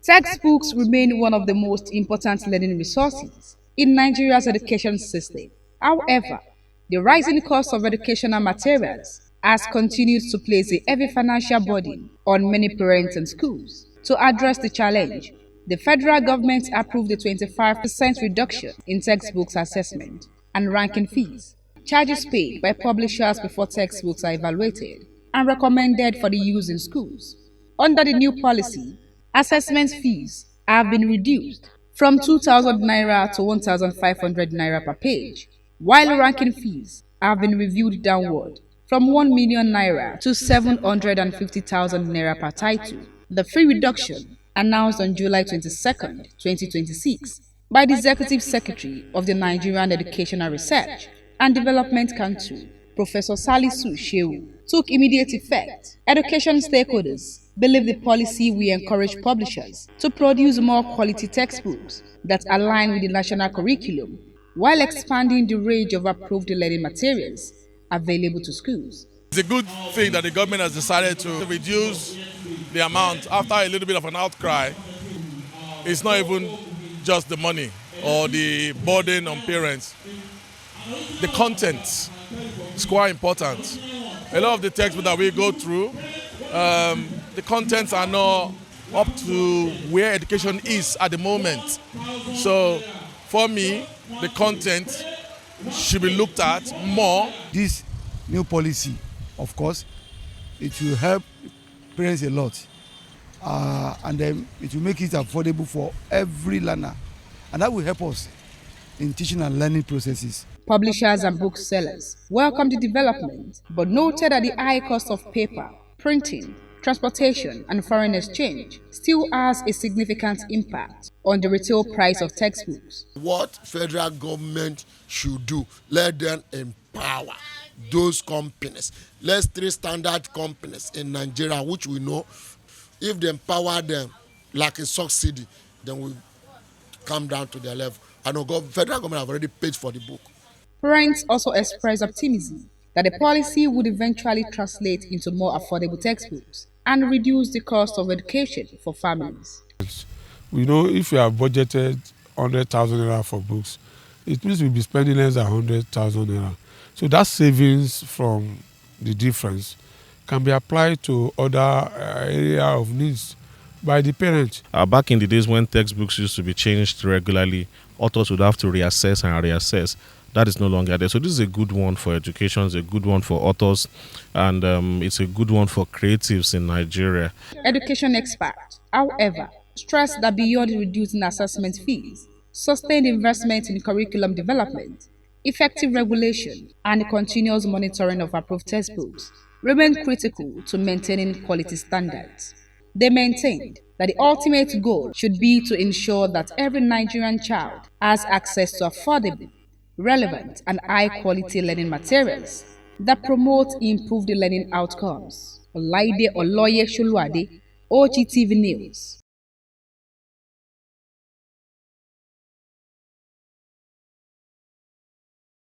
Textbooks remain one of the most important learning resources in Nigeria's education system. However, the rising cost of educational materials has continued to place a heavy financial burden on many parents and schools. To address the challenge, the federal government approved a 25% reduction in textbooks assessment and ranking fees, charges paid by publishers before textbooks are evaluated and recommended for the use in schools. Under the new policy, assessment fees have been reduced from 2,000 naira to 1,500 naira per page, while ranking fees have been reviewed downward from 1 million naira to 750,000 naira per title. The fee reduction, announced on July 22, 2026, by the Executive Secretary of the Nigerian Educational Research and Development Council, Professor Salisu Shehu, took immediate effect. Education stakeholders believe the policy will encourage publishers to produce more quality textbooks that align with the national curriculum while expanding the range of approved learning materials available to schools. It's a good thing that the government has decided to reduce the amount after a little bit of an outcry. It's not even just the money or the burden on parents. The content is quite important. A lot of the textbooks that we go through, the contents are not up to where education is at the moment. So for me, the content should be looked at more. This new policy, of course, it will help parents a lot. And then it will make it affordable for every learner. And that will help us in teaching and learning processes. Publishers and booksellers welcomed the development, but noted that the high cost of paper, printing, transportation, and foreign exchange still has a significant impact on the retail price of textbooks. What federal government should do, let them empower those companies. Let's three standard companies in Nigeria, which we know, if they empower them like a subsidy, then we come down to their level. I know federal government have already paid for the book. Parents also expressed optimism that the policy would eventually translate into more affordable textbooks and reduce the cost of education for families. We know if you have budgeted 100,000 naira for books, it means we'll be spending less than 100,000 naira. So that savings from the difference can be applied to other area of needs by the parents. Back in the days when textbooks used to be changed regularly, authors would have to reassess and reassess. That is no longer there. So this is a good one for education, it's a good one for authors, and it's a good one for creatives in Nigeria. Education experts, however, stress that beyond reducing assessment fees, sustained investment in curriculum development, effective regulation, and continuous monitoring of approved textbooks remain critical to maintaining quality standards. They maintained that the ultimate goal should be to ensure that every Nigerian child has access to affordable, relevant, and high-quality learning materials that promote improved learning outcomes. Olaide Oloye Sholuade, OGTV News.